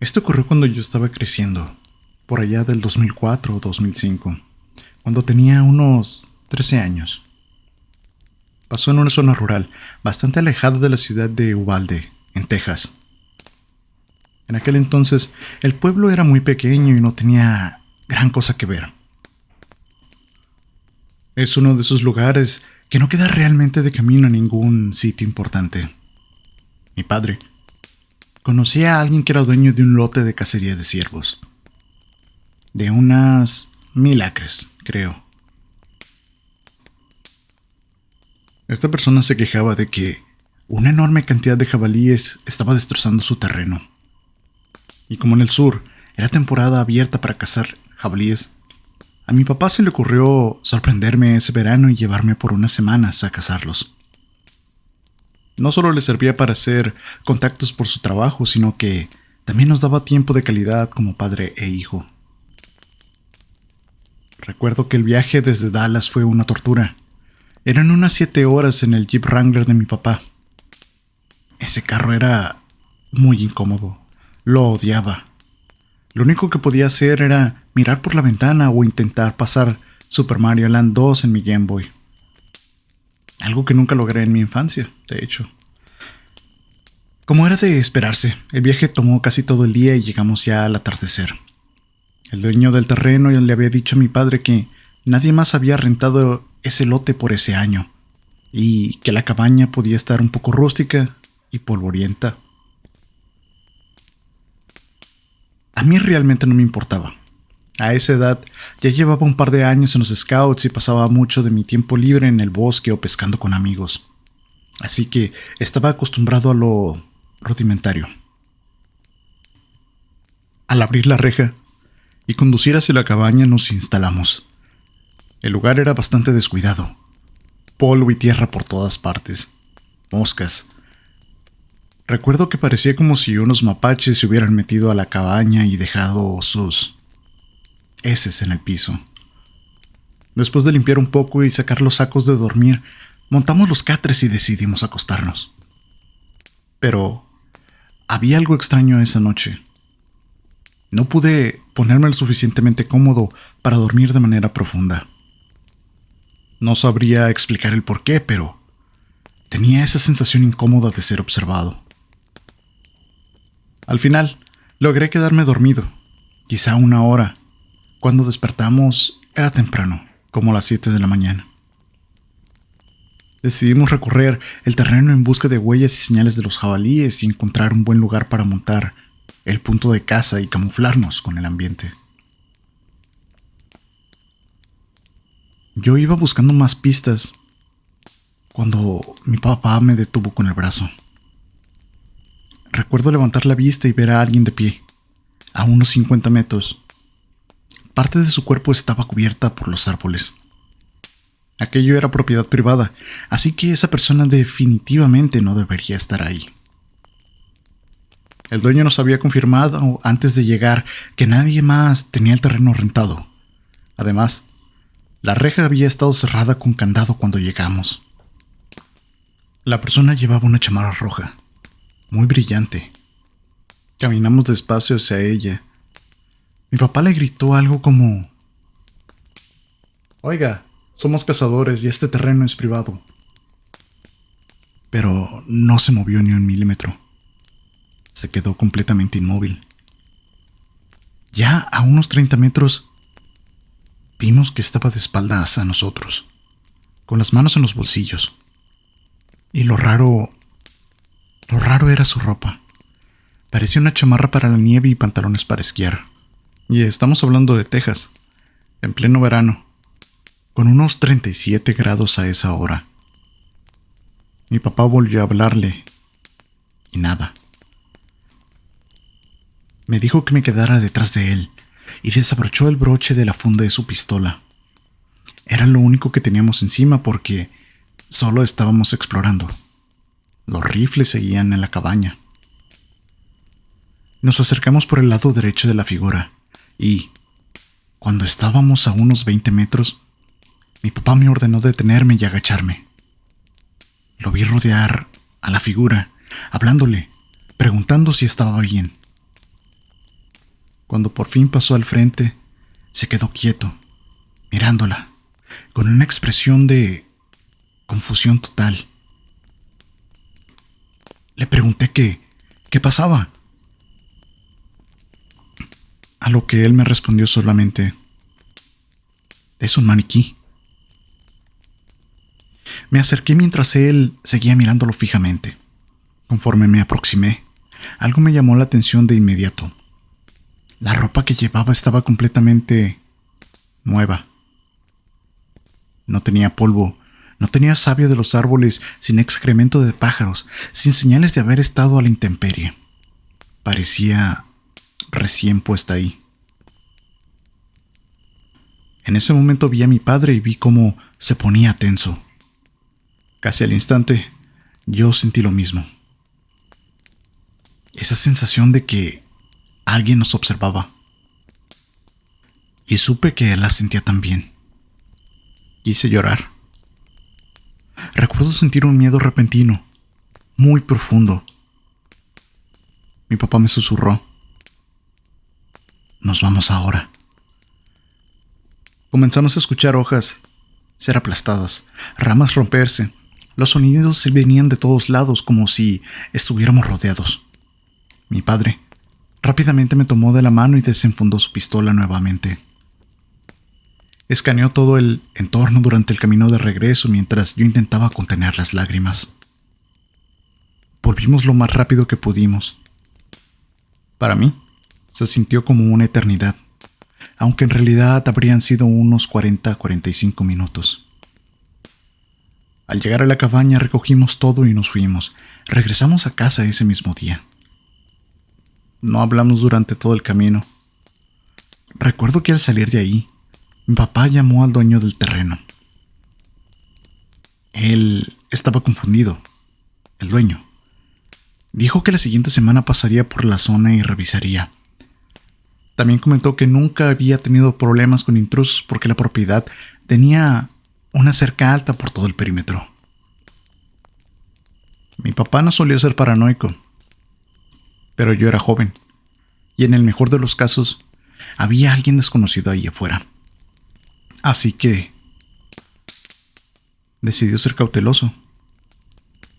Esto ocurrió cuando yo estaba creciendo, por allá del 2004 o 2005, cuando tenía unos 13 años. Pasó en una zona rural, bastante alejada de la ciudad de Uvalde, en Texas. En aquel entonces, el pueblo era muy pequeño y no tenía gran cosa que ver. Es uno de esos lugares que no queda realmente de camino a ningún sitio importante. Mi padre conocía a alguien que era dueño de un lote de cacería de ciervos. De unas 1000 acres, creo. Esta persona se quejaba de que una enorme cantidad de jabalíes estaba destrozando su terreno. Y como en el sur era temporada abierta para cazar jabalíes, a mi papá se le ocurrió sorprenderme ese verano y llevarme por unas semanas a cazarlos. No solo le servía para hacer contactos por su trabajo, sino que también nos daba tiempo de calidad como padre e hijo. Recuerdo que el viaje desde Dallas fue una tortura. Eran unas 7 horas en el Jeep Wrangler de mi papá. Ese carro era muy incómodo. Lo odiaba. Lo único que podía hacer era mirar por la ventana o intentar pasar Super Mario Land 2 en mi Game Boy. Algo que nunca logré en mi infancia, de hecho. Como era de esperarse, el viaje tomó casi todo el día y llegamos ya al atardecer. El dueño del terreno le había dicho a mi padre que nadie más había rentado ese lote por ese año y que la cabaña podía estar un poco rústica y polvorienta. A mí realmente no me importaba. A esa edad ya llevaba un par de años en los scouts y pasaba mucho de mi tiempo libre en el bosque o pescando con amigos. Así que estaba acostumbrado a lo rudimentario. Al abrir la reja y conducir hacia la cabaña nos instalamos. El lugar era bastante descuidado. Polvo y tierra por todas partes. Moscas. Recuerdo que parecía como si unos mapaches se hubieran metido a la cabaña y dejado sus heces en el piso. Después de limpiar un poco y sacar los sacos de dormir, montamos los catres y decidimos acostarnos. Pero había algo extraño esa noche. No pude ponerme lo suficientemente cómodo para dormir de manera profunda. No sabría explicar el por qué, pero tenía esa sensación incómoda de ser observado. Al final, logré quedarme dormido, quizá 1 hora. Cuando despertamos, era temprano, como las 7 de la mañana. Decidimos recorrer el terreno en busca de huellas y señales de los jabalíes y encontrar un buen lugar para montar el punto de caza y camuflarnos con el ambiente. Yo iba buscando más pistas cuando mi papá me detuvo con el brazo. Recuerdo levantar la vista y ver a alguien de pie, a unos 50 metros. Parte de su cuerpo estaba cubierta por los árboles. Aquello era propiedad privada, así que esa persona definitivamente no debería estar ahí. El dueño nos había confirmado antes de llegar que nadie más tenía el terreno rentado. Además, la reja había estado cerrada con candado cuando llegamos. La persona llevaba una chamarra roja, muy brillante. Caminamos despacio hacia ella. Mi papá le gritó algo como: «Oiga, somos cazadores y este terreno es privado». Pero no se movió ni un milímetro. Se quedó completamente inmóvil. Ya a unos 30 metros, vimos que estaba de espaldas a nosotros, con las manos en los bolsillos. Y lo raro era su ropa. Parecía una chamarra para la nieve y pantalones para esquiar. Y estamos hablando de Texas, en pleno verano, con unos 37 grados a esa hora. Mi papá volvió a hablarle, y nada. Me dijo que me quedara detrás de él, y desabrochó el broche de la funda de su pistola. Era lo único que teníamos encima porque solo estábamos explorando. Los rifles seguían en la cabaña. Nos acercamos por el lado derecho de la figura y, cuando estábamos a unos 20 metros, mi papá me ordenó detenerme y agacharme. Lo vi rodear a la figura, hablándole, preguntando si estaba bien. Cuando por fin pasó al frente, se quedó quieto, mirándola, con una expresión de confusión total. Le pregunté qué pasaba, a lo que él me respondió solamente: es un maniquí. Me acerqué mientras él seguía mirándolo fijamente. Conforme me aproximé, algo me llamó la atención de inmediato. La ropa que llevaba estaba completamente nueva. No tenía polvo, no tenía savia de los árboles, sin excremento de pájaros, sin señales de haber estado a la intemperie. Parecía recién puesta ahí. En ese momento vi a mi padre y vi cómo se ponía tenso. Casi al instante, yo sentí lo mismo. Esa sensación de que alguien nos observaba. Y supe que él la sentía también. Quise llorar. Recuerdo sentir un miedo repentino, muy profundo. Mi papá me susurró: nos vamos ahora. Comenzamos a escuchar hojas ser aplastadas, ramas romperse. Los sonidos venían de todos lados, como si estuviéramos rodeados. Mi padre rápidamente me tomó de la mano y desenfundó su pistola nuevamente. Escaneó todo el entorno durante el camino de regreso mientras yo intentaba contener las lágrimas. Volvimos lo más rápido que pudimos. Para mí, se sintió como una eternidad, aunque en realidad habrían sido unos 40-45 minutos. Al llegar a la cabaña recogimos todo y nos fuimos. Regresamos a casa ese mismo día. No hablamos durante todo el camino. Recuerdo que al salir de ahí, mi papá llamó al dueño del terreno. Él estaba confundido. El dueño dijo que la siguiente semana pasaría por la zona y revisaría. También comentó que nunca había tenido problemas con intrusos porque la propiedad tenía una cerca alta por todo el perímetro. Mi papá no solía ser paranoico, pero yo era joven, y en el mejor de los casos, había alguien desconocido ahí afuera. Así que decidió ser cauteloso.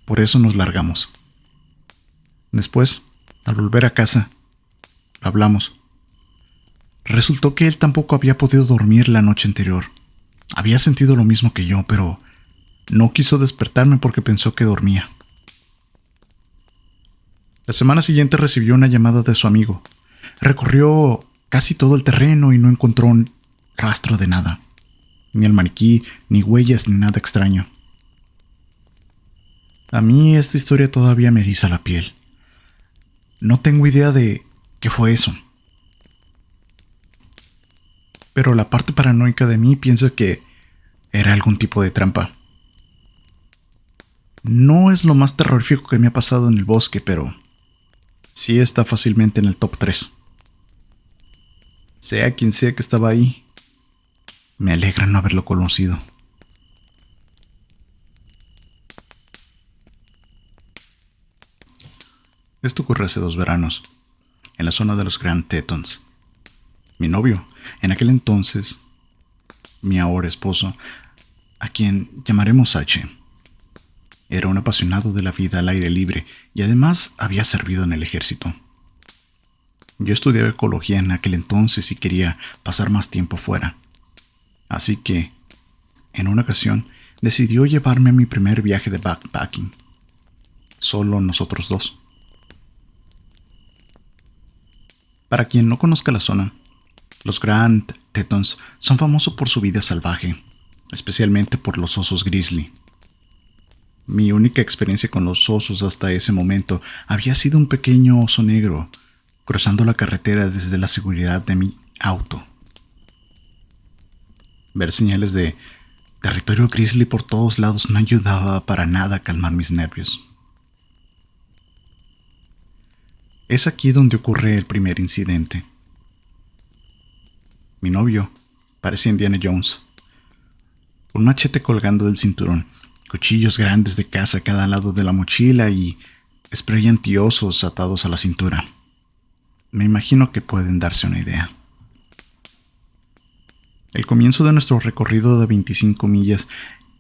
Por eso nos largamos. Después, al volver a casa, hablamos. Resultó que él tampoco había podido dormir la noche anterior. Había sentido lo mismo que yo, pero no quiso despertarme porque pensó que dormía. La semana siguiente recibió una llamada de su amigo. Recorrió casi todo el terreno y no encontró un rastro de nada. Ni el maniquí, ni huellas, ni nada extraño. A mí esta historia todavía me eriza la piel. No tengo idea de qué fue eso. Pero la parte paranoica de mí piensa que era algún tipo de trampa. No es lo más terrorífico que me ha pasado en el bosque, pero sí está fácilmente en el top 3. Sea quien sea que estaba ahí, me alegra no haberlo conocido. Esto ocurrió hace 2 veranos, en la zona de los Grand Tetons. Mi novio, en aquel entonces, mi ahora esposo, a quien llamaremos H, era un apasionado de la vida al aire libre y además había servido en el ejército. Yo estudiaba ecología en aquel entonces y quería pasar más tiempo fuera. Así que, en una ocasión, decidió llevarme a mi primer viaje de backpacking. Solo nosotros dos. Para quien no conozca la zona, los Grand Tetons son famosos por su vida salvaje, especialmente por los osos grizzly. Mi única experiencia con los osos hasta ese momento había sido un pequeño oso negro cruzando la carretera desde la seguridad de mi auto. Ver señales de territorio grizzly por todos lados no ayudaba para nada a calmar mis nervios. Es aquí donde ocurre el primer incidente. Mi novio parecía Indiana Jones. Un machete colgando del cinturón, cuchillos grandes de caza a cada lado de la mochila y spray antiosos atados a la cintura. Me imagino que pueden darse una idea. El comienzo de nuestro recorrido de 25 millas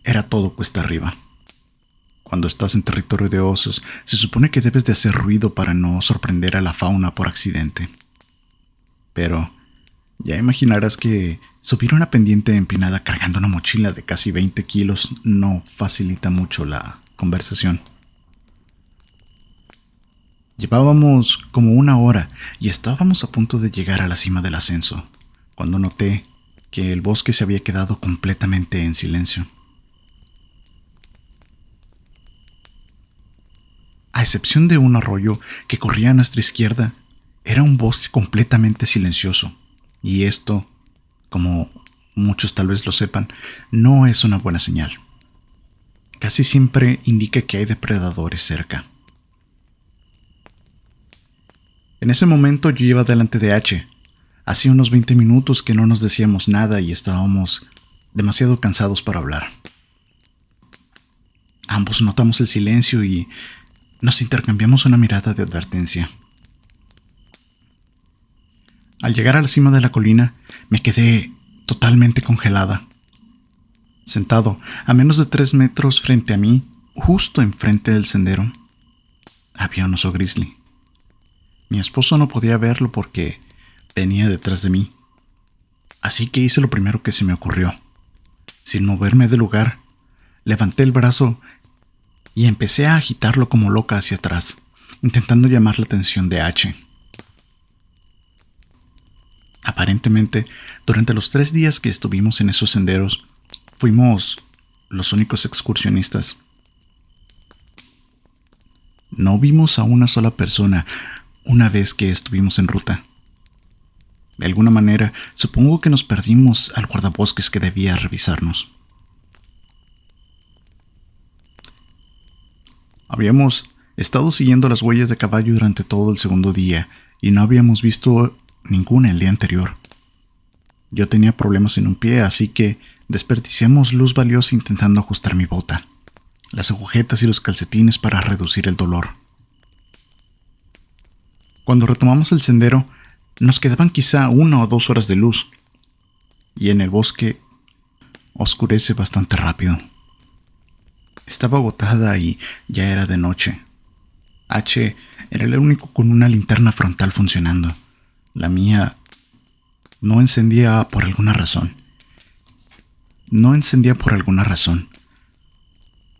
era todo cuesta arriba. Cuando estás en territorio de osos, se supone que debes de hacer ruido para no sorprender a la fauna por accidente. Pero ya imaginarás que subir una pendiente empinada cargando una mochila de casi 20 kilos no facilita mucho la conversación. Llevábamos como una hora y estábamos a punto de llegar a la cima del ascenso, cuando noté que el bosque se había quedado completamente en silencio. A excepción de un arroyo que corría a nuestra izquierda, era un bosque completamente silencioso. Y esto, como muchos tal vez lo sepan, no es una buena señal. Casi siempre indica que hay depredadores cerca. En ese momento yo iba delante de H. Hacía unos 20 minutos que no nos decíamos nada y estábamos demasiado cansados para hablar. Ambos notamos el silencio y nos intercambiamos una mirada de advertencia. Al llegar a la cima de la colina, me quedé totalmente congelada. Sentado a menos de 3 metros frente a mí, justo enfrente del sendero, había un oso grizzly. Mi esposo no podía verlo porque venía detrás de mí. Así que hice lo primero que se me ocurrió. Sin moverme del lugar, levanté el brazo y empecé a agitarlo como loca hacia atrás, intentando llamar la atención de H. Aparentemente, durante los 3 días que estuvimos en esos senderos, fuimos los únicos excursionistas. No vimos a una sola persona una vez que estuvimos en ruta. De alguna manera, supongo que nos perdimos al guardabosques que debía revisarnos. Habíamos estado siguiendo las huellas de caballo durante todo el segundo día y no habíamos visto ninguna el día anterior. Yo tenía problemas en un pie, así que desperdiciamos luz valiosa intentando ajustar mi bota, las agujetas y los calcetines para reducir el dolor. Cuando retomamos el sendero, nos quedaban quizá 1 o 2 horas de luz, y en el bosque oscurece bastante rápido. Estaba agotada y ya era de noche. H era el único con una linterna frontal funcionando. La mía no encendía por alguna razón.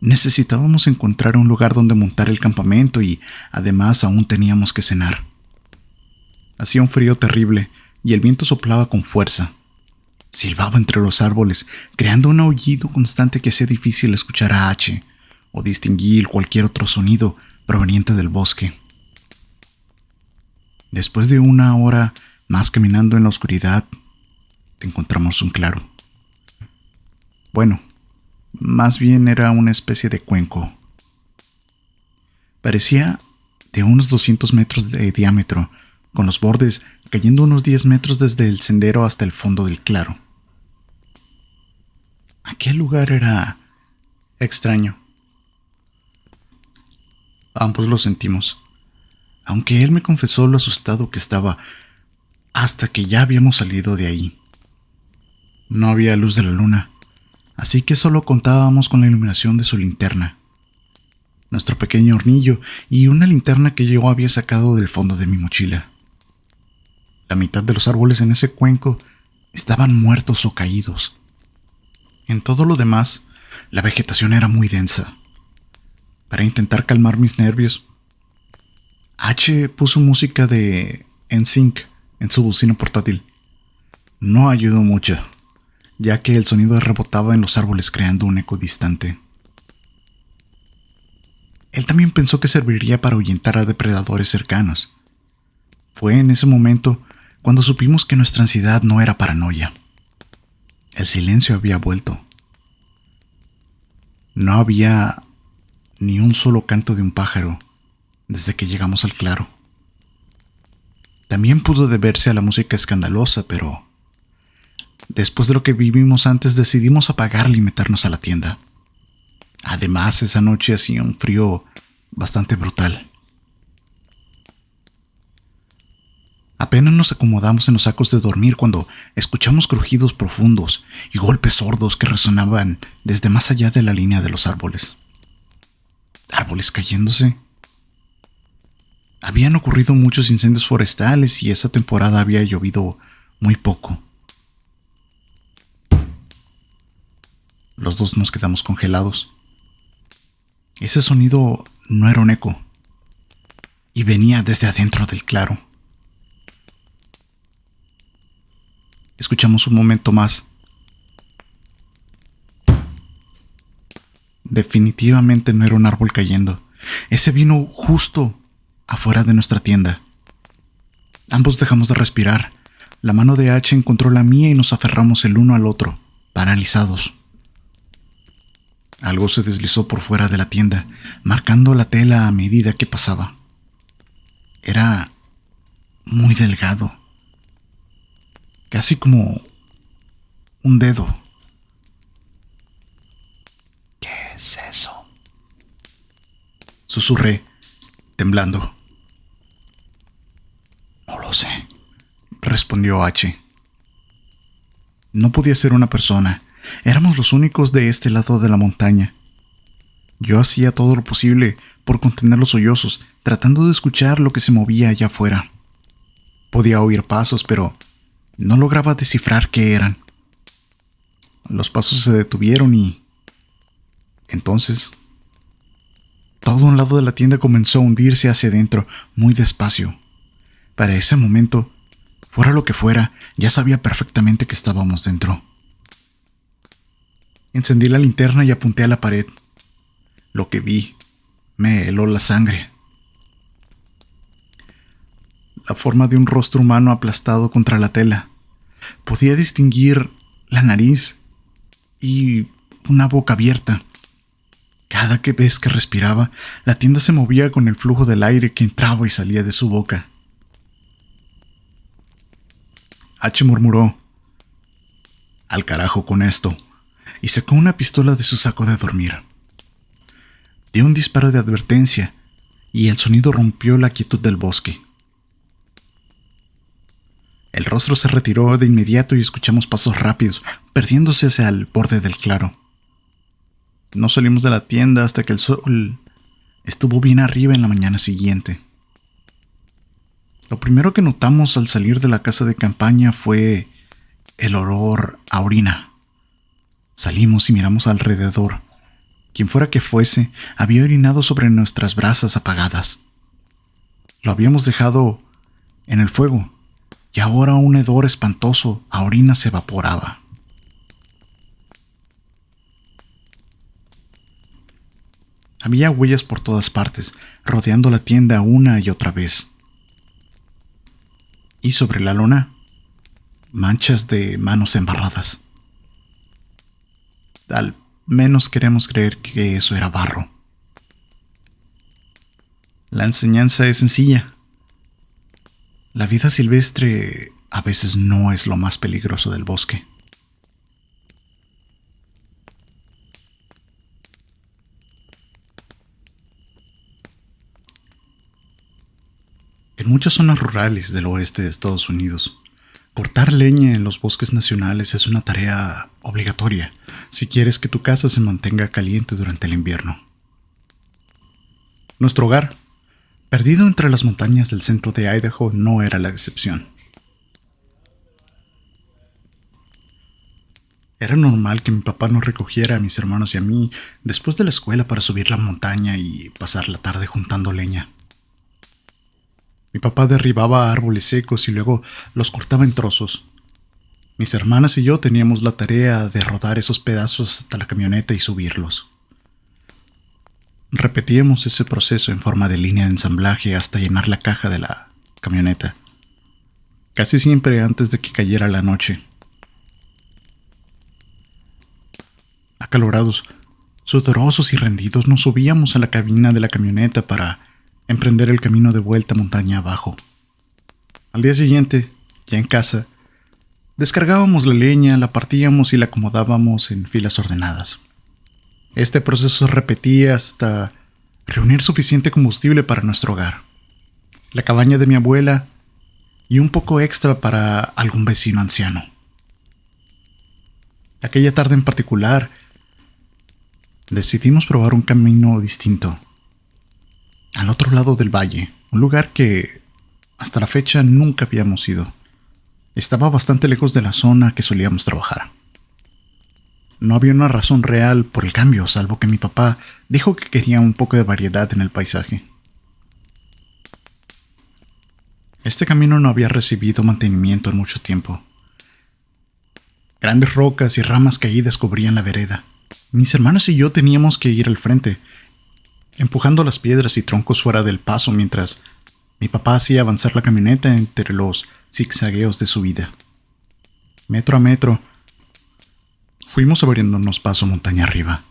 Necesitábamos encontrar un lugar donde montar el campamento y además aún teníamos que cenar. Hacía un frío terrible y el viento soplaba con fuerza. Silbaba entre los árboles, creando un aullido constante que hacía difícil escuchar a H o distinguir cualquier otro sonido proveniente del bosque. Después de 1 hora más caminando en la oscuridad, encontramos un claro. Bueno, más bien era una especie de cuenco. Parecía de unos 200 metros de diámetro, con los bordes cayendo unos 10 metros desde el sendero hasta el fondo del claro. Aquel lugar era extraño. Ambos lo sentimos, aunque él me confesó lo asustado que estaba hasta que ya habíamos salido de ahí. No había luz de la luna, así que solo contábamos con la iluminación de su linterna, nuestro pequeño hornillo y una linterna que yo había sacado del fondo de mi mochila. La mitad de los árboles en ese cuenco estaban muertos o caídos. En todo lo demás, la vegetación era muy densa. Para intentar calmar mis nervios, H puso música de NSYNC en su bocina portátil. No ayudó mucho, ya que el sonido rebotaba en los árboles creando un eco distante. Él también pensó que serviría para ahuyentar a depredadores cercanos. Fue en ese momento cuando supimos que nuestra ansiedad no era paranoia. El silencio había vuelto. No había ni un solo canto de un pájaro desde que llegamos al claro. También pudo deberse a la música escandalosa, pero después de lo que vivimos antes decidimos apagarla y meternos a la tienda. Además, esa noche hacía un frío bastante brutal. Apenas nos acomodamos en los sacos de dormir cuando escuchamos crujidos profundos y golpes sordos que resonaban desde más allá de la línea de los árboles. ¿Árboles cayéndose? Habían ocurrido muchos incendios forestales y esa temporada había llovido muy poco. Los dos nos quedamos congelados. Ese sonido no era un eco y venía desde adentro del claro. Escuchamos un momento más. Definitivamente no era un árbol cayendo. Ese vino justo afuera de nuestra tienda. Ambos dejamos de respirar. La mano de H encontró la mía y nos aferramos el uno al otro, paralizados. Algo se deslizó por fuera de la tienda, marcando la tela a medida que pasaba. Era muy delgado, casi como un dedo. ¿Qué es eso?, susurré, temblando. No lo sé, respondió H. No podía ser una persona. Éramos los únicos de este lado de la montaña. Yo hacía todo lo posible por contener los sollozos, tratando de escuchar lo que se movía allá afuera. Podía oír pasos, pero no lograba descifrar qué eran. Los pasos se detuvieron y... entonces... todo un lado de la tienda comenzó a hundirse hacia adentro, muy despacio. Para ese momento, fuera lo que fuera, ya sabía perfectamente que estábamos dentro. Encendí la linterna y apunté a la pared. Lo que vi me heló la sangre. La forma de un rostro humano aplastado contra la tela. Podía distinguir la nariz y una boca abierta. Cada vez que respiraba, la tienda se movía con el flujo del aire que entraba y salía de su boca. H murmuró: «Al carajo con esto», y sacó una pistola de su saco de dormir. Dio un disparo de advertencia y el sonido rompió la quietud del bosque. El rostro se retiró de inmediato y escuchamos pasos rápidos, perdiéndose hacia el borde del claro. No salimos de la tienda hasta que el sol estuvo bien arriba en la mañana siguiente. Lo primero que notamos al salir de la casa de campaña fue el olor a orina. Salimos y miramos alrededor. Quien fuera que fuese, había orinado sobre nuestras brasas apagadas. Lo habíamos dejado en el fuego, y ahora un hedor espantoso a orina se evaporaba. Había huellas por todas partes, rodeando la tienda una y otra vez. Y sobre la lona, manchas de manos embarradas. Al menos queremos creer que eso era barro. La enseñanza es sencilla. La vida silvestre a veces no es lo más peligroso del bosque. En muchas zonas rurales del oeste de Estados Unidos, cortar leña en los bosques nacionales es una tarea obligatoria si quieres que tu casa se mantenga caliente durante el invierno. Nuestro hogar, perdido entre las montañas del centro de Idaho, no era la excepción. Era normal que mi papá nos recogiera a mis hermanos y a mí después de la escuela para subir la montaña y pasar la tarde juntando leña. Mi papá derribaba árboles secos y luego los cortaba en trozos. Mis hermanas y yo teníamos la tarea de rodar esos pedazos hasta la camioneta y subirlos. Repetíamos ese proceso en forma de línea de ensamblaje hasta llenar la caja de la camioneta, casi siempre antes de que cayera la noche. Acalorados, sudorosos y rendidos, nos subíamos a la cabina de la camioneta para emprender el camino de vuelta montaña abajo. Al día siguiente, ya en casa, descargábamos la leña, la partíamos y la acomodábamos en filas ordenadas. Este proceso se repetía hasta reunir suficiente combustible para nuestro hogar. La cabaña de mi abuela y un poco extra para algún vecino anciano. Aquella tarde en particular, decidimos probar un camino distinto, al otro lado del valle, un lugar que hasta la fecha nunca habíamos ido. Estaba bastante lejos de la zona que solíamos trabajar. No había una razón real por el cambio, salvo que mi papá dijo que quería un poco de variedad en el paisaje. Este camino no había recibido mantenimiento en mucho tiempo. Grandes rocas y ramas caídas cubrían la vereda. Mis hermanos y yo teníamos que ir al frente, empujando las piedras y troncos fuera del paso mientras mi papá hacía avanzar la camioneta entre los zigzagueos de subida. Metro a metro, fuimos abriéndonos paso montaña arriba.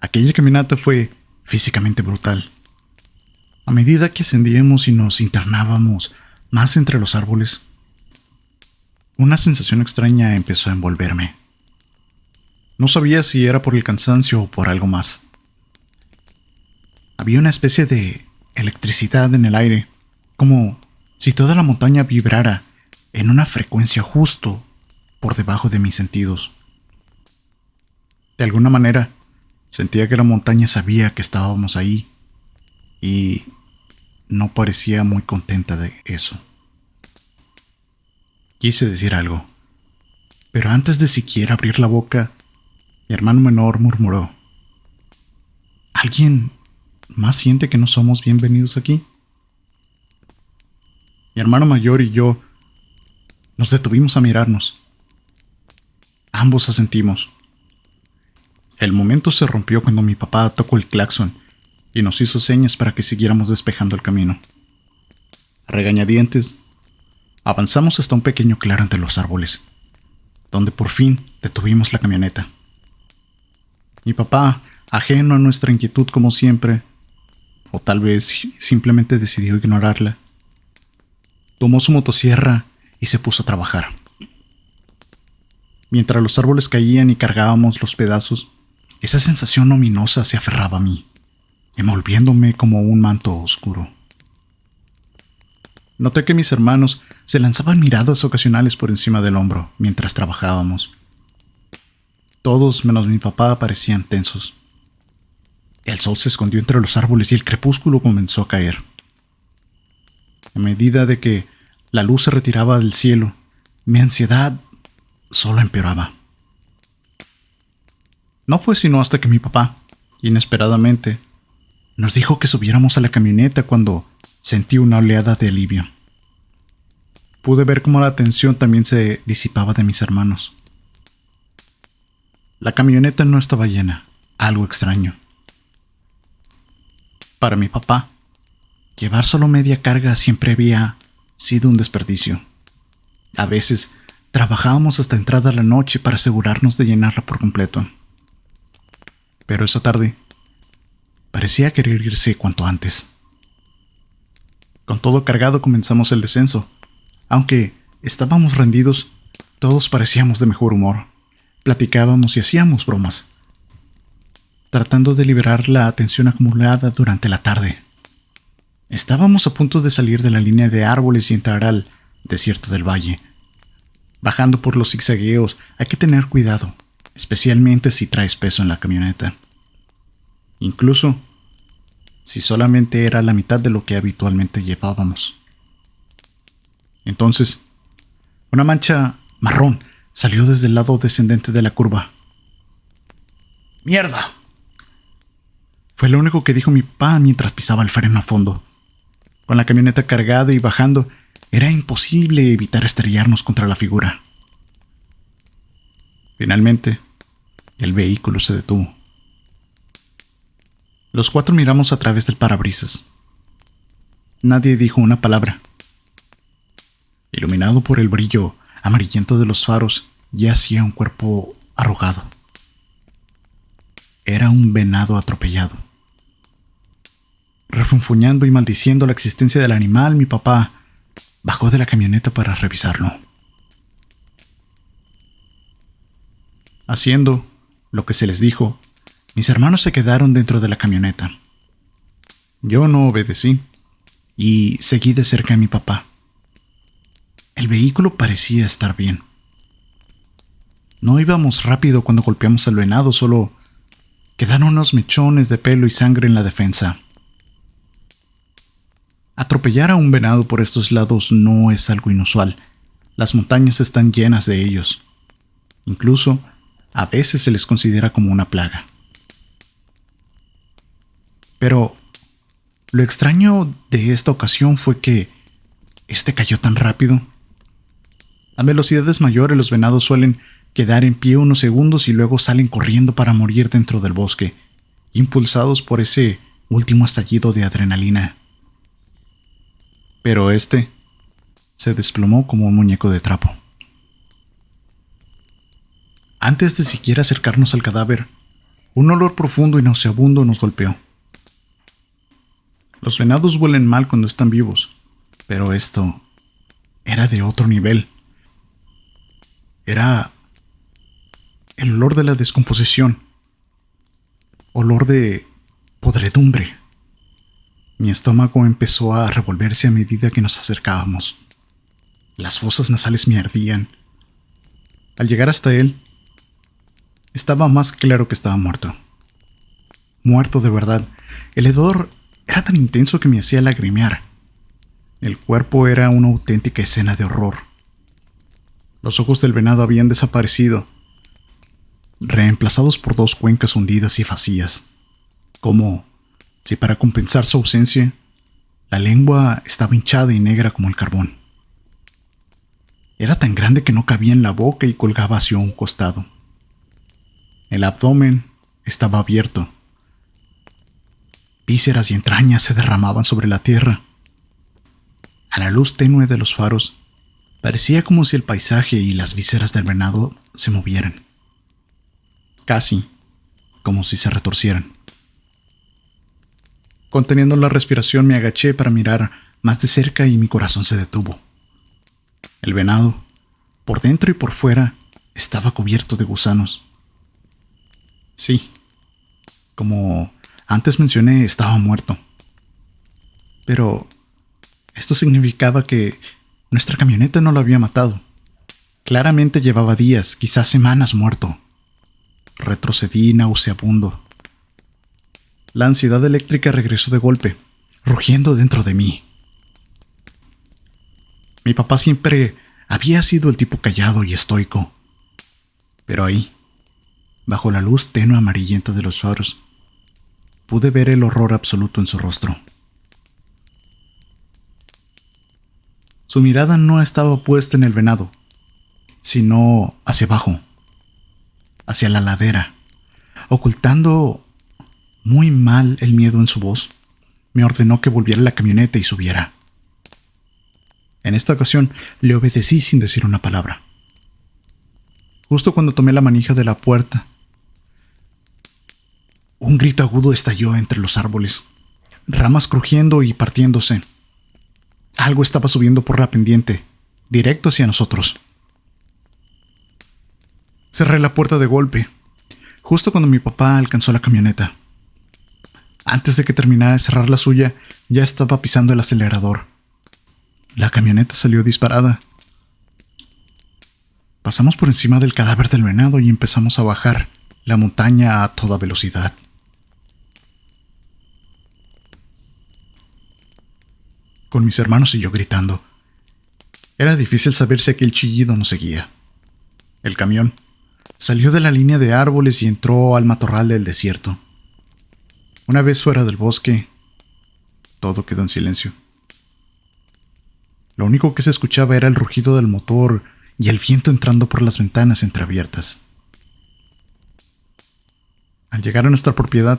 Aquella caminata fue físicamente brutal. A medida que ascendíamos y nos internábamos más entre los árboles, una sensación extraña empezó a envolverme. No sabía si era por el cansancio o por algo más. Había una especie de electricidad en el aire, como si toda la montaña vibrara en una frecuencia justo por debajo de mis sentidos. De alguna manera, sentía que la montaña sabía que estábamos ahí y no parecía muy contenta de eso. Quise decir algo, pero antes de siquiera abrir la boca, mi hermano menor murmuró: ¿Alguien más siente que no somos bienvenidos aquí? Mi hermano mayor y yo nos detuvimos a mirarnos. Ambos asentimos. El momento se rompió cuando mi papá tocó el claxon y nos hizo señas para que siguiéramos despejando el camino. A regañadientes, avanzamos hasta un pequeño claro entre los árboles, donde por fin detuvimos la camioneta. Mi papá, ajeno a nuestra inquietud como siempre, o tal vez simplemente decidió ignorarla, tomó su motosierra y se puso a trabajar. Mientras los árboles caían y cargábamos los pedazos, esa sensación ominosa se aferraba a mí, envolviéndome como un manto oscuro. Noté que mis hermanos se lanzaban miradas ocasionales por encima del hombro mientras trabajábamos. Todos, menos mi papá, parecían tensos. El sol se escondió entre los árboles y el crepúsculo comenzó a caer. A medida de que la luz se retiraba del cielo, mi ansiedad solo empeoraba. No fue sino hasta que mi papá, inesperadamente, nos dijo que subiéramos a la camioneta cuando sentí una oleada de alivio. Pude ver cómo la tensión también se disipaba de mis hermanos. La camioneta no estaba llena, algo extraño. Para mi papá, llevar solo media carga siempre había sido un desperdicio. A veces trabajábamos hasta entrada la noche para asegurarnos de llenarla por completo. Pero esa tarde parecía querer irse cuanto antes. Con todo cargado comenzamos el descenso. Aunque estábamos rendidos, todos parecíamos de mejor humor. Platicábamos y hacíamos bromas, tratando de liberar la tensión acumulada durante la tarde. Estábamos a punto de salir de la línea de árboles y entrar al desierto del valle. Bajando por los zigzagueos hay que tener cuidado, especialmente si traes peso en la camioneta. Incluso si solamente era la mitad de lo que habitualmente llevábamos. Entonces, una mancha marrón salió desde el lado descendente de la curva. ¡Mierda! Fue lo único que dijo mi papá mientras pisaba el freno a fondo. Con la camioneta cargada y bajando, era imposible evitar estrellarnos contra la figura. Finalmente, el vehículo se detuvo. Los cuatro miramos a través del parabrisas. Nadie dijo una palabra. Iluminado por el brillo amarillento de los faros, yacía un cuerpo arrugado. Era un venado atropellado. Refunfuñando y maldiciendo la existencia del animal, mi papá bajó de la camioneta para revisarlo. Haciendo lo que se les dijo, mis hermanos se quedaron dentro de la camioneta. Yo no obedecí y seguí de cerca a mi papá. El vehículo parecía estar bien. No íbamos rápido cuando golpeamos al venado, solo quedaron unos mechones de pelo y sangre en la defensa. Atropellar a un venado por estos lados no es algo inusual. Las montañas están llenas de ellos. Incluso, a veces se les considera como una plaga. Pero lo extraño de esta ocasión fue que este cayó tan rápido. A velocidades mayores los venados suelen quedar en pie unos segundos y luego salen corriendo para morir dentro del bosque, impulsados por ese último estallido de adrenalina. Pero este se desplomó como un muñeco de trapo. Antes de siquiera acercarnos al cadáver, un olor profundo y nauseabundo nos golpeó. Los venados huelen mal cuando están vivos, pero esto era de otro nivel. Era el olor de la descomposición, olor de podredumbre. Mi estómago empezó a revolverse a medida que nos acercábamos. Las fosas nasales me ardían. Al llegar hasta él, estaba más claro que estaba muerto. Muerto de verdad. El hedor era tan intenso que me hacía lagrimear. El cuerpo era una auténtica escena de horror. Los ojos del venado habían desaparecido, reemplazados por dos cuencas hundidas y vacías, como si para compensar su ausencia, la lengua estaba hinchada y negra como el carbón. Era tan grande que no cabía en la boca y colgaba hacia un costado. El abdomen estaba abierto. Vísceras y entrañas se derramaban sobre la tierra. A la luz tenue de los faros, parecía como si el paisaje y las vísceras del venado se movieran. Casi como si se retorcieran. Conteniendo la respiración me agaché para mirar más de cerca y mi corazón se detuvo. El venado, por dentro y por fuera, estaba cubierto de gusanos. Sí, como antes mencioné, estaba muerto. Pero esto significaba que nuestra camioneta no lo había matado. Claramente llevaba días, quizás semanas muerto. Retrocedí nauseabundo. La ansiedad eléctrica regresó de golpe, rugiendo dentro de mí. Mi papá siempre había sido el tipo callado y estoico. Pero ahí, bajo la luz tenue amarillenta de los faros, pude ver el horror absoluto en su rostro. Su mirada no estaba puesta en el venado, sino hacia abajo, hacia la ladera, ocultando muy mal el miedo en su voz. Me ordenó que volviera a la camioneta y subiera. En esta ocasión le obedecí sin decir una palabra. Justo cuando tomé la manija de la puerta, un grito agudo estalló entre los árboles, ramas crujiendo y partiéndose. Algo estaba subiendo por la pendiente, directo hacia nosotros. Cerré la puerta de golpe, justo cuando mi papá alcanzó la camioneta. Antes de que terminara de cerrar la suya, ya estaba pisando el acelerador. La camioneta salió disparada. Pasamos por encima del cadáver del venado y empezamos a bajar la montaña a toda velocidad. Con mis hermanos y yo gritando. Era difícil saber si aquel chillido nos seguía. El camión salió de la línea de árboles y entró al matorral del desierto. Una vez fuera del bosque, todo quedó en silencio. Lo único que se escuchaba era el rugido del motor y el viento entrando por las ventanas entreabiertas. Al llegar a nuestra propiedad,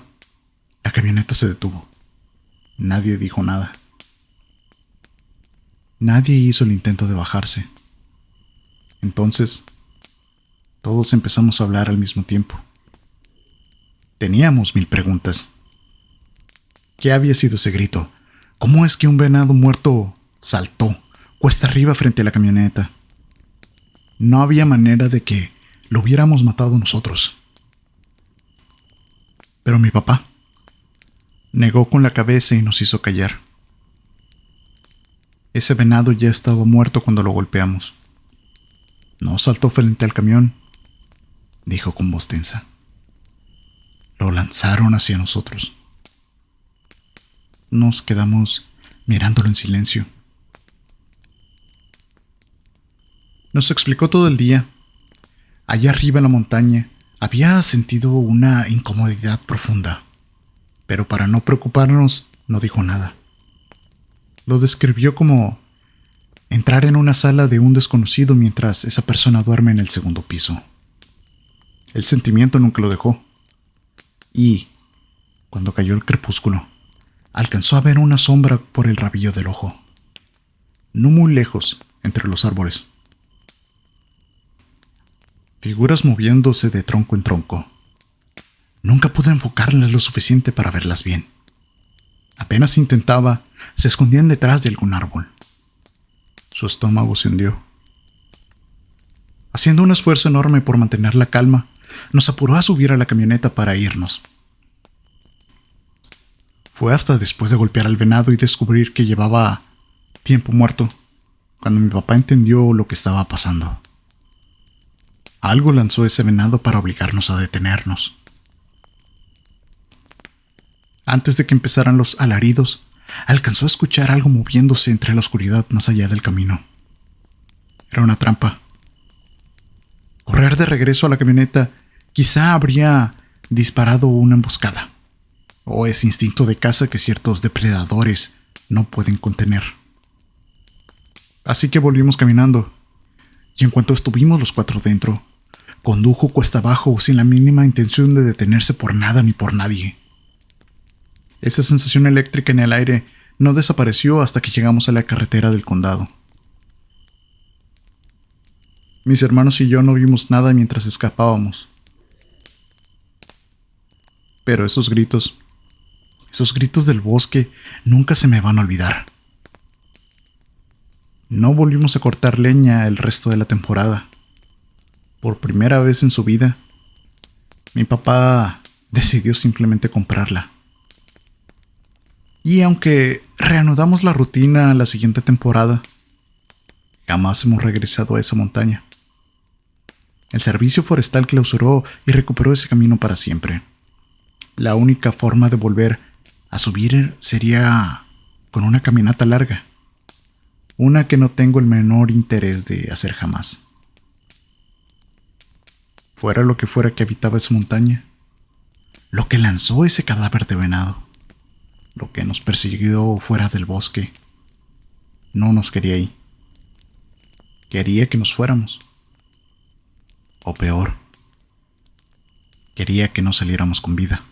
la camioneta se detuvo. Nadie dijo nada. Nadie hizo el intento de bajarse. Entonces, todos empezamos a hablar al mismo tiempo. Teníamos 1000 preguntas. ¿Qué había sido ese grito? ¿Cómo es que un venado muerto saltó cuesta arriba frente a la camioneta? No había manera de que lo hubiéramos matado nosotros. Pero mi papá negó con la cabeza y nos hizo callar. Ese venado ya estaba muerto cuando lo golpeamos. No saltó frente al camión, dijo con voz tensa. Lo lanzaron hacia nosotros. Nos quedamos mirándolo en silencio. Nos explicó todo el día. Allá arriba en la montaña había sentido una incomodidad profunda, pero para no preocuparnos no dijo nada. Lo describió como entrar en una sala de un desconocido mientras esa persona duerme en el segundo piso. El sentimiento nunca lo dejó. Y, cuando cayó el crepúsculo, alcanzó a ver una sombra por el rabillo del ojo, no muy lejos, entre los árboles. Figuras moviéndose de tronco en tronco. Nunca pude enfocarlas lo suficiente para verlas bien. Apenas intentaba, se escondían detrás de algún árbol. Su estómago se hundió. Haciendo un esfuerzo enorme por mantener la calma, nos apuró a subir a la camioneta para irnos. Fue hasta después de golpear al venado y descubrir que llevaba tiempo muerto, cuando mi papá entendió lo que estaba pasando. Algo lanzó ese venado para obligarnos a detenernos. Antes de que empezaran los alaridos, alcanzó a escuchar algo moviéndose entre la oscuridad más allá del camino. Era una trampa. Correr de regreso a la camioneta quizá habría disparado una emboscada, o ese instinto de caza que ciertos depredadores no pueden contener. Así que volvimos caminando, y en cuanto estuvimos los cuatro dentro, condujo cuesta abajo sin la mínima intención de detenerse por nada ni por nadie. Esa sensación eléctrica en el aire no desapareció hasta que llegamos a la carretera del condado. Mis hermanos y yo no vimos nada mientras escapábamos. Pero esos gritos del bosque nunca se me van a olvidar. No volvimos a cortar leña el resto de la temporada. Por primera vez en su vida, mi papá decidió simplemente comprarla. Y aunque reanudamos la rutina la siguiente temporada, jamás hemos regresado a esa montaña. El servicio forestal clausuró y recuperó ese camino para siempre. La única forma de volver a subir sería con una caminata larga, una que no tengo el menor interés de hacer jamás. Fuera lo que fuera que habitaba esa montaña, lo que lanzó ese cadáver de venado, lo que nos persiguió fuera del bosque, no nos quería ahí. Quería que nos fuéramos. O peor, quería que no saliéramos con vida.